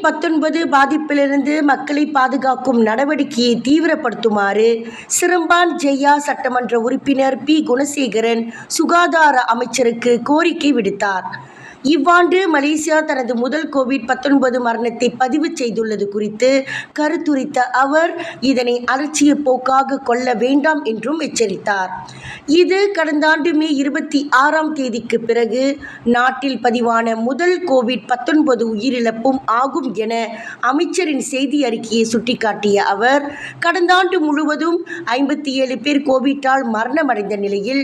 COVID-19 பாதிப்பிலிருந்து மக்களை பாதுகாக்கும் நடவடிக்கையை தீவிரப்படுத்துமாறு சிரம்பான் ஜெயா சட்டமன்ற உறுப்பினர் பி. குணசேகரன் சுகாதார அமைச்சருக்கு கோரிக்கை விடுத்தார். இவ்வாண்டு மலேசியா தனது முதல் கோவிட்-19 மரணத்தை பதிவு செய்துள்ளது குறித்து கருத்துரைத்த அவர், இதனை அலட்சிய போக்காக கொள்ள வேண்டாம் என்றும் எச்சரித்தார். இது கடந்த ஆண்டு மே 26ஆம் தேதிக்கு பிறகு நாட்டில் பதிவான முதல் கோவிட்-19 உயிரிழப்பும் ஆகும் என அமைச்சரின் செய்தி அறிக்கையை சுட்டிக்காட்டிய அவர், கடந்த ஆண்டு முழுவதும் 57 பேர் கோவிட்டால் மரணமடைந்த நிலையில்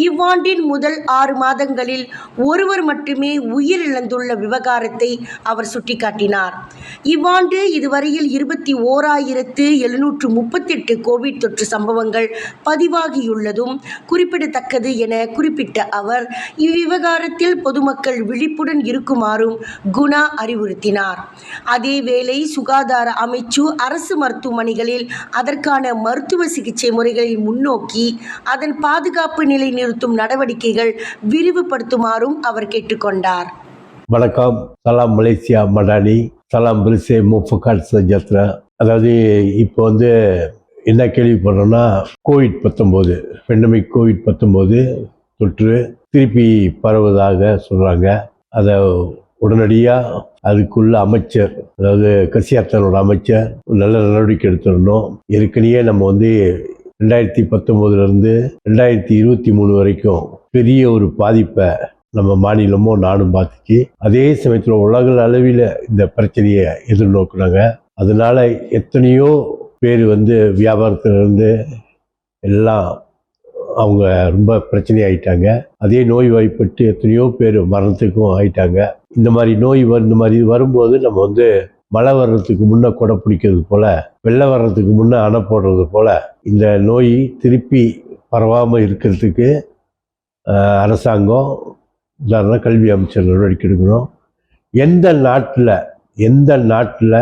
இவ்வாண்டின் முதல் 6 மாதங்களில் ஒருவர் மட்டுமே உயிரிழந்துள்ள விவகாரத்தை அவர் சுட்டிக்காட்டினார். இவ்வாண்டு இதுவரையில் 21,738 கோவிட் தொற்று சம்பவங்கள் பதிவாகியுள்ளதும் குறிப்பிடத்தக்கது என குறிப்பிட்ட அவர், இவ்விவகாரத்தில் பொதுமக்கள் விழிப்புடன் இருக்குமாறும் குணா அறிவுறுத்தினார். அதேவேளை சுகாதார அமைச்சு அரசு மருத்துவமனைகளில் அதற்கான மருத்துவ சிகிச்சை முறைகளை முன்னோக்கி அதன் பாதுகாப்பு நிலை நிறுத்தும் நடவடிக்கைகள் விரிவுபடுத்துமாறும் அவர் கேட்டுக்கொண்டார். வணக்கம். சலாம் மலேசியா மடானி, சலாம் பிரிசே முஃபகாட் சஜத்ரா. அதாவது இப்போ என்ன கேள்விப்படுறோம்னா, கோவிட்-19 பெண்டமிக் கோவிட்-19 தொற்று திருப்பி பரவுவதாக சொல்கிறாங்க. அதை உடனடியாக அதுக்குள்ள அமைச்சர், அதாவது கசியாத்தனோட அமைச்சர் நல்ல நடவடிக்கை எடுத்துடணும். ஏற்கனவே நம்ம 2019 2023 வரைக்கும் பெரிய ஒரு பாதிப்பை நம்ம மாநிலமும் நாடும் பார்த்துச்சு. அதே சமயத்தில் உலக அளவில் இந்த பிரச்சனையை எதிர்நோக்குனாங்க. அதனால எத்தனையோ பேர் வியாபாரத்திலிருந்து எல்லாம் அவங்க ரொம்ப பிரச்சனை ஆயிட்டாங்க. அதே நோய் வாய்ப்பட்டு எத்தனையோ பேர் மரணத்துக்கும் ஆயிட்டாங்க. இந்த மாதிரி வரும்போது நம்ம மழை வர்றதுக்கு முன்னே கொடை பிடிக்கிறது போல, வெள்ளம் வர்றதுக்கு முன்னே அணை போடுறது போல இந்த நோய் திருப்பி பரவாமல் இருக்கிறதுக்கு அரசாங்கம், உதாரணம் கல்வி அமைச்சர் நடவடிக்கை எடுக்கணும். எந்த நாட்டில்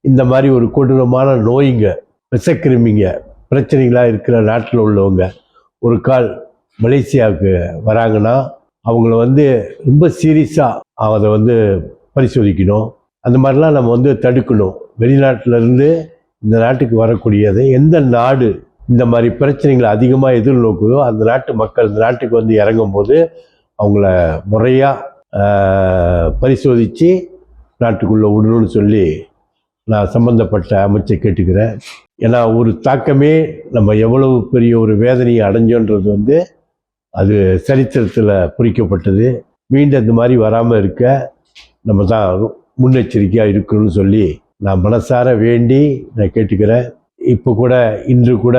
இந்த மாதிரி ஒரு கொடூரமான நோய்ங்க, விஷக்கிருமிங்க பிரச்சனைகளாக இருக்கிற நாட்டில் உள்ளவங்க ஒரு கால் மலேசியாவுக்கு வராங்கன்னா அவங்கள ரொம்ப சீரியஸாக அதை பரிசோதிக்கணும். அந்த மாதிரிலாம் நம்ம தடுக்கணும். வெளிநாட்டிலேருந்து இந்த நாட்டுக்கு வரக்கூடியது எந்த நாடு இந்த மாதிரி பிரச்சனைகளை அதிகமாக எதிர்நோக்குதோ அந்த நாட்டு மக்கள் இந்த நாட்டுக்கு இறங்கும் போது அவங்கள முறையாக பரிசோதித்து நாட்டுக்குள்ளே விடணும்னு சொல்லி நான் சம்மந்தப்பட்ட அமைச்சர் கேட்டுக்கிறேன். ஏன்னா ஒரு தாக்கமே நம்ம எவ்வளவு பெரிய ஒரு வேதனையை அடைஞ்சோன்றது அது சரித்திரத்தில் குறிக்கப்பட்டது. மீண்டும் இந்த மாதிரி வராமல் இருக்க நம்ம தான் முன்னெச்சரிக்கையாக இருக்கணும்னு சொல்லி நான் மனசார வேண்டி நான் கேட்டுக்கிறேன். இப்போ கூட இன்று கூட,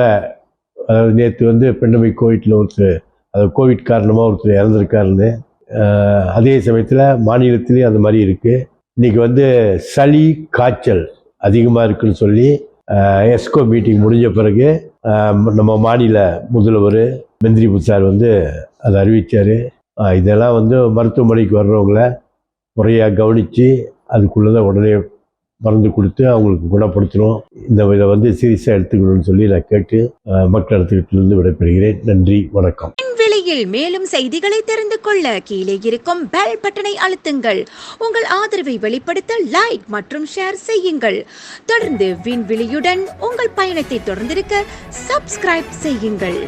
அதாவது நேற்று பெண்டமிக் கோவிட் காரணமாக ஒருத்தர் இறந்துருக்காருன்னு. அதே சமயத்தில் மாநிலத்திலையும் அந்த மாதிரி இருக்குது. இன்றைக்கி சளி காய்ச்சல் அதிகமாக இருக்குன்னு சொல்லி எஸ்கோ மீட்டிங் முடிஞ்ச பிறகு நம்ம மாநில முதல்வர் மெந்திரிபு சார் அதை அறிவித்தார். இதெல்லாம் மருத்துவமனைக்கு வர்றவங்கள முறையாக கவனித்து அதுக்குள்ளே உடனே மருந்து கொடுத்து அவங்களுக்கு குணப்படுத்தணும். இதை சீரியஸாக எடுத்துக்கணும்னு சொல்லி நான் கேட்டு மக்களிடத்திலிருந்து விடைபெறுகிறேன். நன்றி, வணக்கம். விலையில் மேலும் செய்திகளை தெரிந்து கொள்ள கீழே இருக்கும் பெல் பட்டனை அழுத்துங்கள். உங்கள் ஆதரவை வெளிப்படுத்த லைக் மற்றும் ஷேர் செய்யுங்கள். தொடர்ந்து விண்வெளியுடன் உங்கள் பயணத்தை தொடர்ந்திருக்க சப்ஸ்கிரைப் செய்யுங்கள்.